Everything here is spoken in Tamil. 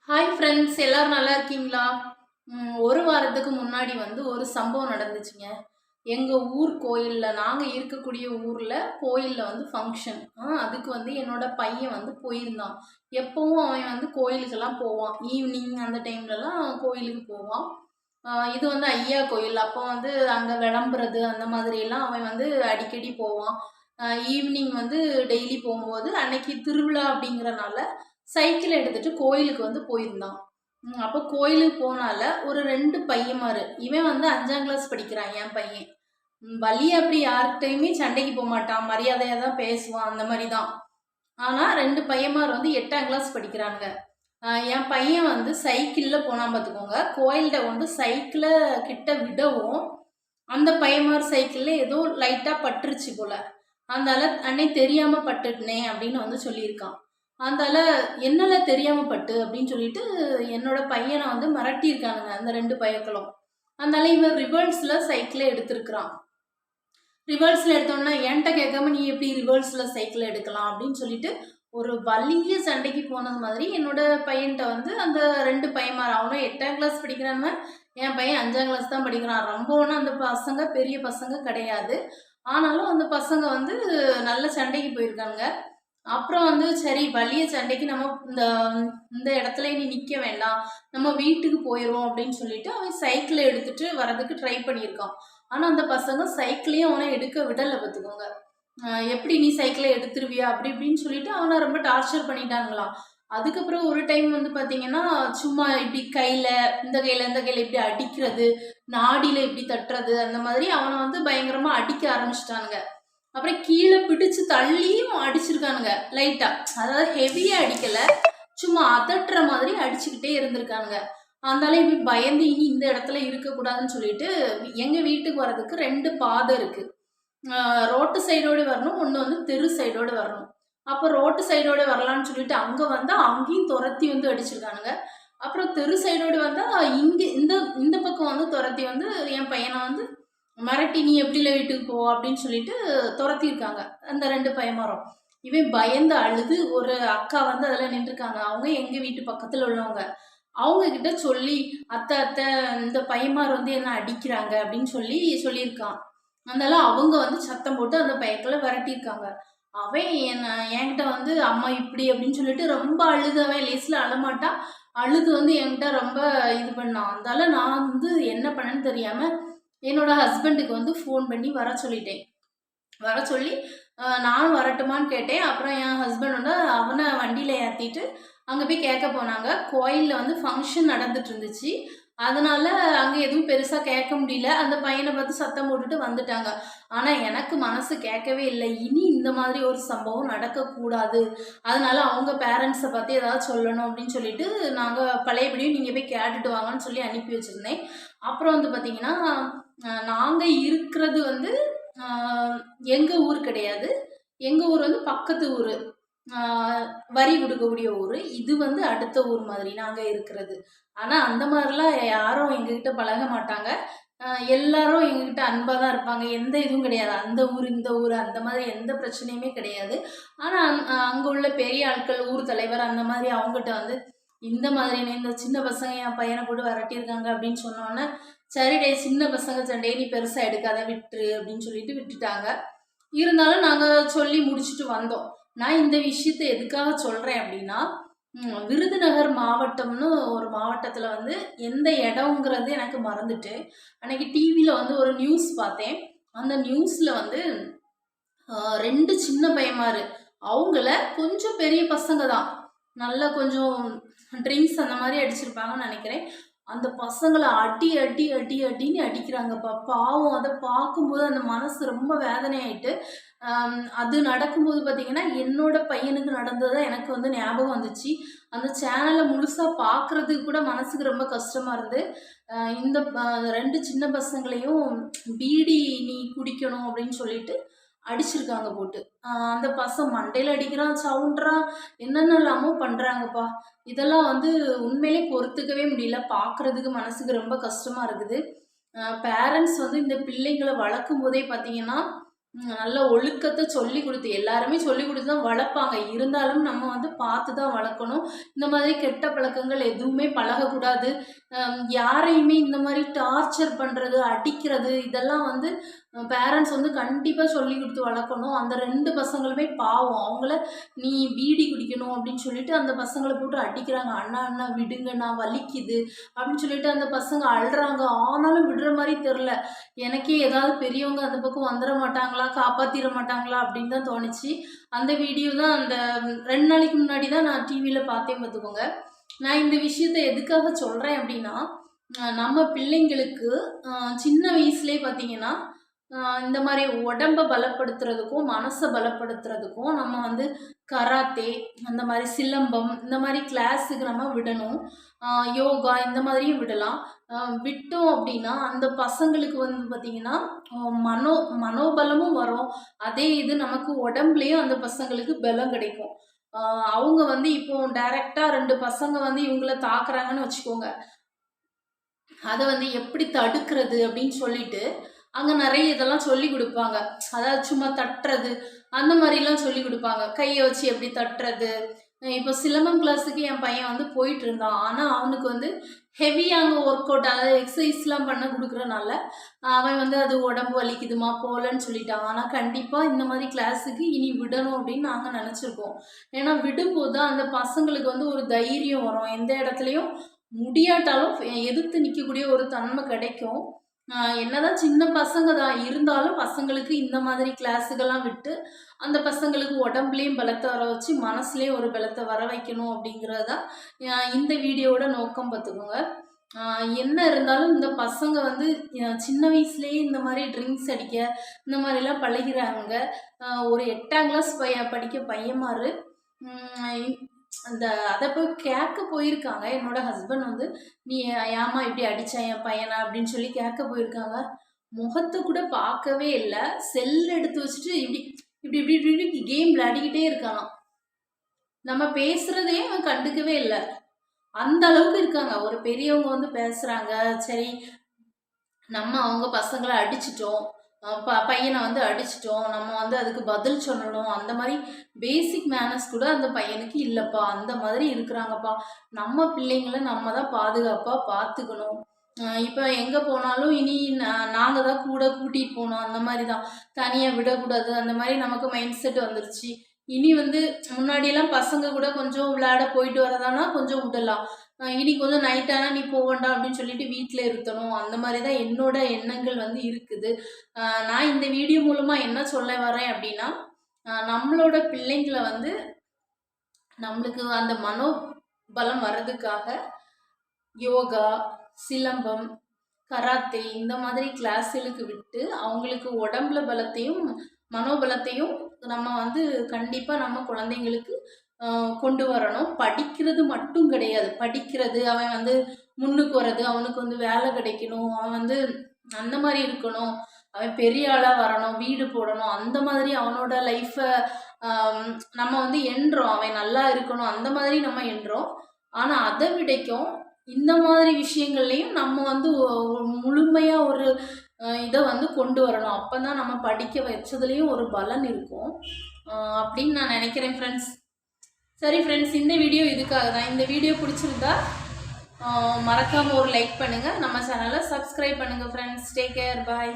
ஹாய் ஃப்ரெண்ட்ஸ், எல்லாரும் நல்லா இருக்கீங்களா? ஒரு வாரத்துக்கு முன்னாடி ஒரு சம்பவம் நடந்துச்சுங்க. எங்க ஊர் கோயில்ல, நாங்க இருக்கக்கூடிய ஊர்ல கோயில்ல ஃபங்க்ஷன். அதுக்கு என்னோட பையன் போயிருந்தான். எப்பவும் அவன் கோயிலுக்கெல்லாம் போவான். ஈவினிங் அந்த டைம்லலாம் கோயிலுக்கு போவான். இது ஐயா கோயில். அப்போ அங்க விளம்புறது அந்த மாதிரியெல்லாம் அவன் அடிக்கடி போவான். ஈவினிங் டெய்லி போகும்போது, அன்னைக்கு திருவிழா அப்படிங்கிறனால சைக்கிள் எடுத்துட்டு கோயிலுக்கு போயிருந்தான். அப்போ கோயிலுக்கு போனால ஒரு 2 பையன்மாரு. இவன் 5ஆம் கிளாஸ் படிக்கிறான் என் பையன். வழி அப்படி யார்கிட்டயுமே சண்டைக்கு போமாட்டான். மரியாதையா தான் பேசுவான். அந்த மாரி தான். ஆனா 2 பையன்மார் 8ஆம் கிளாஸ் படிக்கிறானுங்க. என் பையன் சைக்கிள்ல போனான் பார்த்துக்கோங்க. கோயில்ட்ட சைக்கிள கிட்ட விடவும், அந்த பையன்மார் சைக்கிள்ல ஏதோ லைட்டா பட்டுருச்சு போல. அதனால "அண்ணே தெரியாம பட்டுட்டனே" அப்படின்னு சொல்லியிருக்கான். அதனால "என்னல தெரியாம பட்டு" அப்படின்னு சொல்லிட்டு என்னோட பையனை மிரட்டியிருக்கானுங்க அந்த 2 பயக்களும். அதனால இவன் ரிவர்ஸ்ல சைக்கிளை எடுத்திருக்கிறான். ரிவர்ஸ்ல எடுத்தோன்னா என்கிட்ட கேட்காம "நீ எப்படி ரிவர்ஸ்ல சைக்கிள் எடுக்கலாம்" அப்படின்னு சொல்லிட்டு ஒரு வலிய சண்டைக்கு போனது மாதிரி என்னோட பையன்கிட்ட அந்த 2 பையன்மார், அவனும் 8ஆம் கிளாஸ் படிக்கிறாங்க, என் பையன் 5ஆம் கிளாஸ் தான் படிக்கிறான். ரொம்ப ஒன்றும் அந்த பசங்க பெரிய பசங்க கிடையாது. ஆனாலும் அந்த பசங்க நல்ல சண்டைக்கு போயிருக்காங்க. அப்புறம் சரி வலிய சண்டைக்கு நம்ம இந்த இந்த இடத்துல நீ நிக்க வேண்டாம். நம்ம வீட்டுக்கு போயிருவோம் அப்படின்னு சொல்லிட்டு அவன் சைக்கிள எடுத்துட்டு வரதுக்கு ட்ரை பண்ணியிருக்கான். ஆனா அந்த பசங்க சைக்கிளையும் அவனை எடுக்க விடல பார்த்துக்கோங்க. எப்படி நீ சைக்கிள எடுத்துருவியா? அப்படி இப்படின்னு சொல்லிட்டு அவனை ரொம்ப டார்ச்சர் பண்ணிட்டாங்களாம். அதுக்கப்புறம் ஒரு டைம் பார்த்தீங்கன்னா, சும்மா இப்படி இந்த கையில இந்த கையில இப்படி அடிக்கிறது, நாடியில இப்படி தட்டுறது, அந்த மாதிரி அவனை பயங்கரமா அடிக்க ஆரம்பிச்சுட்டானுங்க. அப்புறம் கீழே பிடிச்சு தள்ளியும் அடிச்சிருக்கானுங்க லைட்டா. அதாவது ஹெவியா அடிக்கல, சும்மா அதட்டுற மாதிரி அடிச்சுக்கிட்டே இருந்திருக்கானுங்க. அதனால இப்படி பயந்து இனி இந்த இடத்துல இருக்கக்கூடாதுன்னு சொல்லிட்டு எங்க வீட்டுக்கு வர்றதுக்கு 2 பாதை இருக்கு. ரோட்டு சைடோடு வரணும், ஒன்று தெரு சைடோடு வரணும். அப்போ ரோட்டு சைடோடு வரலான்னு சொல்லிட்டு அங்கே வந்தால் அங்கேயும் துரத்தி அடிச்சிருக்கானுங்க. அப்புறம் தெரு சைடோடு வந்தால் இங்கே இந்த இந்த பக்கம் துரத்தி என் பையனை மிரட்டி "நீ எப்படில வீட்டுக்கு போ" அப்படின்னு சொல்லிட்டு துரத்தியிருக்காங்க அந்த 2 பையன்மாரும். இவன் பயந்து அழுது ஒரு அக்கா அதில் நின்றுருக்காங்க. அவங்க எங்கள் வீட்டு பக்கத்தில் உள்ளவங்க. அவங்க கிட்ட சொல்லி "அத்தை அத்தை, இந்த பையன்மார் என்ன அடிக்கிறாங்க" அப்படின்னு சொல்லியிருக்கான். அதனால அவங்க சத்தம் போட்டு அந்த பையக்களை விரட்டியிருக்காங்க. அவன் என்கிட்ட "அம்மா இப்படி" அப்படின்னு சொல்லிட்டு ரொம்ப அழுது, அவன் லேசில் அழமாட்டான். அழுது என்கிட்ட ரொம்ப இது பண்ணான். அதனால நான் என்ன பண்ணேன்னு தெரியாமல் என்னோட ஹஸ்பண்டுக்கு ஃபோன் பண்ணி வர சொல்லிட்டேன். வர சொல்லி நானும் வரட்டுமான்னு கேட்டேன். அப்புறம் என் ஹஸ்பண்ட் அவனை வண்டியில் ஏற்றிட்டு அங்கே போய் கேட்க போனாங்க. கோயிலில் ஃபங்க்ஷன் நடந்துட்டு இருந்துச்சு. அதனால அங்கே எதுவும் பெருசாக கேட்க முடியல. அந்த பையனை பார்த்து சத்தம் போட்டுட்டு வந்துட்டாங்க. ஆனால் எனக்கு மனசு கேட்கவே இல்லை. இனி இந்த மாதிரி ஒரு சம்பவம் நடக்கக்கூடாது. அதனால அவங்க பேரண்ட்ஸை பார்த்து ஏதாவது சொல்லணும் அப்படின்னு சொல்லிட்டு நாங்கள் பழையபடியும் நீங்கள் போய் கேட்டுட்டு வாங்கன்னு சொல்லி அனுப்பி வச்சுருந்தேன். அப்புறம் பார்த்தீங்கன்னா, நாங்கள் இருக்கிறது எங்கள் ஊர் கிடையாது. எங்கள் ஊர் பக்கத்து ஊர். வரி கொடுக்கக்கூடிய ஊர். இது அடுத்த ஊர் மாதிரி நாங்கள் இருக்கிறது. ஆனால் அந்த மாதிரிலாம் யாரும் எங்ககிட்ட பழக மாட்டாங்க. எல்லாரும் எங்ககிட்ட அன்பாக தான் இருப்பாங்க. எந்த இதுவும் கிடையாது. அந்த ஊர் இந்த ஊர் அந்த மாதிரி எந்த பிரச்சனையுமே கிடையாது. ஆனால் அங்கே உள்ள பெரிய ஆட்கள், ஊர் தலைவர் அந்த மாதிரி அவங்ககிட்ட இந்த மாதிரியான இந்த சின்ன பசங்க என் பையனை போட்டு விரட்டியிருக்காங்க அப்படின்னு சொன்னோன்னே, சரிடே சின்ன பசங்க சண்டையை நீ பெருசாக எடுக்காத விட்டுரு அப்படின்னு சொல்லிட்டு விட்டுட்டாங்க. இருந்தாலும் நாங்கள் சொல்லி முடிச்சுட்டு வந்தோம். நான் இந்த விஷயத்தை எதுக்காக சொல்கிறேன் அப்படின்னா, விருதுநகர் மாவட்டம்னு ஒரு மாவட்டத்தில் எந்த இடங்கிறது எனக்கு மறந்துட்டு, அன்னைக்கு டிவியில் ஒரு நியூஸ் பார்த்தேன். அந்த நியூஸில் 2 சின்ன பையன்மாரு, அவங்கள கொஞ்சம் பெரிய பசங்க தான், நல்லா கொஞ்சம் ட்ரிங்க்ஸ் அந்த மாதிரி அடிச்சிருப்பாங்கன்னு நினைக்கிறேன். அந்த பசங்களை அடி அடி அடி அடின்னு அடிக்கிறாங்கப்பா. பாவம், அதை பார்க்கும்போது அந்த மனசு ரொம்ப வேதனையாயிட்டு, அது நடக்கும்போது பார்த்தீங்கன்னா என்னோட பையனுக்கு நடந்ததை எனக்கு ஞாபகம் வந்துச்சு. அந்த சேனலை முழுசாக பார்க்குறதுக்கு கூட மனசுக்கு ரொம்ப கஷ்டமாக இருந்து, இந்த 2 சின்ன பசங்களையும் பீடி நீ குடிக்கணும் அப்படின்னு சொல்லிட்டு அடிச்சிருக்காங்க போட்டு. அந்த பசங்க மண்டையில் அடிக்கிறான், சவுண்டுறான், என்னென்னலாமோ பண்ணுறாங்கப்பா. இதெல்லாம் உண்மையிலே பொறுத்துக்கவே முடியல. பார்க்குறதுக்கு மனசுக்கு ரொம்ப கஷ்டமாக இருக்குது. பேரண்ட்ஸ் இந்த பிள்ளைங்களை வளர்க்கும் போதே பார்த்தீங்கன்னா, நல்ல ஒழுக்கத்தை சொல்லி கொடுத்து, எல்லாருமே சொல்லி கொடுத்து தான் வளர்ப்பாங்க. இருந்தாலும் நம்ம வந்து பார்த்து தான் வளர்க்கணும். இந்த மாதிரி கெட்ட பழக்கங்கள் எதுவுமே பழகக்கூடாது. யாரையுமே இந்த மாதிரி டார்ச்சர் பண்ணுறது, அடிக்கிறது, இதெல்லாம் வந்து பேரண்ட்ஸ் வந்து கண்டிப்பாக சொல்லி கொடுத்து வளர்க்கணும். அந்த 2 பசங்களுமே பாவம். அவங்கள நீ பீடி குடிக்கணும் அப்படின்னு சொல்லிட்டு அந்த பசங்களை போட்டு அடிக்கிறாங்க. அண்ணா அண்ணா விடுங்கண்ணா வலிக்குது அப்படின்னு சொல்லிட்டு அந்த பசங்க அழுறாங்க. ஆனாலும் விடுற மாதிரி தெரில. எனக்கே ஏதாவது பெரியவங்க அந்த பக்கம் வந்துட மாட்டாங்களா, காப்பாற்றிட மாட்டாங்களா அப்படின்னு தான் தோணுச்சு. அந்த வீடியோ தான் அந்த 2 நாளைக்கு முன்னாடி தான் நான் டிவியில் பார்த்தேன் பார்த்துக்கோங்க. நான் இந்த விஷயத்தை எதுக்காக சொல்கிறேன் அப்படின்னா, நம்ம பிள்ளைங்களுக்கு சின்ன வயசுலேயே பார்த்தீங்கன்னா இந்த மாதிரி உடம்பை பலப்படுத்துறதுக்கும் மனசை பலப்படுத்துறதுக்கும் நம்ம வந்து கராத்தே, அந்த மாதிரி சிலம்பம், இந்த மாதிரி கிளாஸுக்கு நம்ம விடணும். யோகா இந்த மாதிரியும் விடலாம். விட்டோம் அப்படின்னா அந்த பசங்களுக்கு வந்து பார்த்திங்கன்னா மனோபலமும் வரும். அதே இது நமக்கு உடம்புலேயும் அந்த பசங்களுக்கு பலம் கிடைக்கும். அவங்க வந்து இப்போ டைரெக்டாக 2 பசங்க வந்து இவங்கள தாக்குறாங்கன்னு வச்சுக்கோங்க, அதை வந்து எப்படி தடுக்கிறது அப்படின்னு சொல்லிட்டு அங்கே நிறைய இதெல்லாம் சொல்லி கொடுப்பாங்க. அதாவது சும்மா தட்டுறது அந்த மாதிரிலாம் சொல்லி கொடுப்பாங்க. கையை வச்சு எப்படி தட்டுறது. இப்போ சிலம்பம் கிளாஸுக்கு என் பையன் வந்து போயிட்டு இருந்தான். ஆனால் அவனுக்கு வந்து ஹெவியாக அங்கே ஒர்க் அவுட், அதாவது எக்ஸசைஸ்லாம் பண்ண கொடுக்குறனால அவன் வந்து அது உடம்பு வலிக்குதுமா போகலன்னு சொல்லிட்டான். ஆனால் கண்டிப்பாக இந்த மாதிரி கிளாஸுக்கு இனி விடணும் அப்படின்னு நாங்கள் நினச்சிருக்கோம். ஏன்னா விடும்போது தான் அந்த பசங்களுக்கு வந்து ஒரு தைரியம் வரும். எந்த இடத்துலையும் முடியாட்டாலும் எதிர்த்து நிற்கக்கூடிய ஒரு தன்மை கிடைக்கும். என்னதான் சின்ன பசங்க தான் இருந்தாலும் பசங்களுக்கு இந்த மாதிரி கிளாஸுகள்லாம் விட்டு அந்த பசங்களுக்கு உடம்புலேயும் பலத்தை வர வச்சு மனசுலேயும் ஒரு பலத்தை வர வைக்கணும் அப்படிங்கிறது தான் இந்த வீடியோவோட நோக்கம் பார்த்துக்கோங்க. என்ன இருந்தாலும் இந்த பசங்க வந்து சின்ன வயசுலேயே இந்த மாதிரி ட்ரிங்க்ஸ் அடிக்க இந்த மாதிரிலாம் பழகிறாங்க. ஒரு 8ஆம் கிளாஸ் படிக்க பையன்மாரு அந்த அதை போய் கேட்க போயிருக்காங்க. என்னோட ஹஸ்பண்ட் வந்து நீ ஏமா இப்படி அடித்தா என் பையனை அப்படின்னு சொல்லி கேட்க போயிருக்காங்க. முகத்தை கூட பார்க்கவே இல்லை. செல் எடுத்து வச்சுட்டு இப்படி இப்படி இப்படி இப்படி இப்படி கேம் விளையாடிக்கிட்டே இருக்கானாம். நம்ம பேசுகிறதே அவன் கண்டுக்கவே இல்லை. அந்த அளவுக்கு இருக்காங்க. ஒரு பெரியவங்க வந்து பேசுகிறாங்க, சரி நம்ம அவங்க பசங்களை அடிச்சிட்டோம், பையனை வந்து அடிச்சிட்டோம், நம்ம வந்து அதுக்கு பதில் சொல்லணும், அந்த மாதிரி பேசிக் மேனர்ஸ் கூட அந்த பையனுக்கு இல்லைப்பா. அந்த மாதிரி இருக்கிறாங்கப்பா. நம்ம பிள்ளைங்களை நம்ம தான் பாதுகாப்பாக பார்த்துக்கணும். இப்போ எங்கே போனாலும் இனி நாங்கள் தான் கூட கூட்டிகிட்டு போகணும். அந்த மாதிரி தான், தனியாக விடக்கூடாது. அந்த மாதிரி நமக்கு மைண்ட் செட் வந்துருச்சு. இனி வந்து முன்னாடியெல்லாம் பசங்க கூட கொஞ்சம் விளையாட போயிட்டு வரதானா கொஞ்சம் விடலாம். இனி கொஞ்சம் நைட் ஆனால் நீ போவேண்டாம் அப்படின்னு சொல்லிட்டு வீட்டில் இருத்தணும். அந்த மாதிரி தான் என்னோட எண்ணங்கள் வந்து இருக்குது. நான் இந்த வீடியோ மூலமாக என்ன சொல்ல வரேன் அப்படின்னா, நம்மளோட பிள்ளைங்களை வந்து நம்மளுக்கு அந்த மனோபலம் வர்றதுக்காக யோகா, சிலம்பம், கராத்தே இந்த மாதிரி கிளாஸுகளுக்கு விட்டு அவங்களுக்கு உடம்புல பலத்தையும் மனோபலத்தையும் நம்ம வந்து கண்டிப்பாக நம்ம குழந்தைங்களுக்கு கொண்டு வரணும். படிக்கிறது மட்டும் கிடையாது. படிக்கிறது, அவன் வந்து முன்னுக்கு வர்றது, அவனுக்கு வந்து வேலை கிடைக்கணும், அவன் வந்து அந்த மாதிரி இருக்கணும், அவன் பெரிய ஆளாக வரணும், வீடு போடணும், அந்த மாதிரி அவனோட லைஃப்பை நம்ம வந்து எண்ணுறோம். அவன் நல்லா இருக்கணும் அந்த மாதிரி நம்ம எண்ணுறோம். ஆனால் அதை விடைக்கும் இந்த மாதிரி விஷயங்கள்லையும் நம்ம வந்து முழுமையாக ஒரு இதை வந்து கொண்டு வரணும். அப்போ தான் நம்ம படிக்க வச்சதுலேயும் ஒரு பலன் இருக்கும் அப்படின்னு நான் நினைக்கிறேன் ஃப்ரெண்ட்ஸ். சரி ஃப்ரெண்ட்ஸ், இந்த வீடியோ இதுக்காக தான். இந்த வீடியோ பிடிச்சிருந்தா மறக்காமல் ஒரு லைக் பண்ணுங்கள். நம்ம சேனலை சப்ஸ்கிரைப் பண்ணுங்கள் ஃப்ரெண்ட்ஸ். டேக் கேர், பாய்.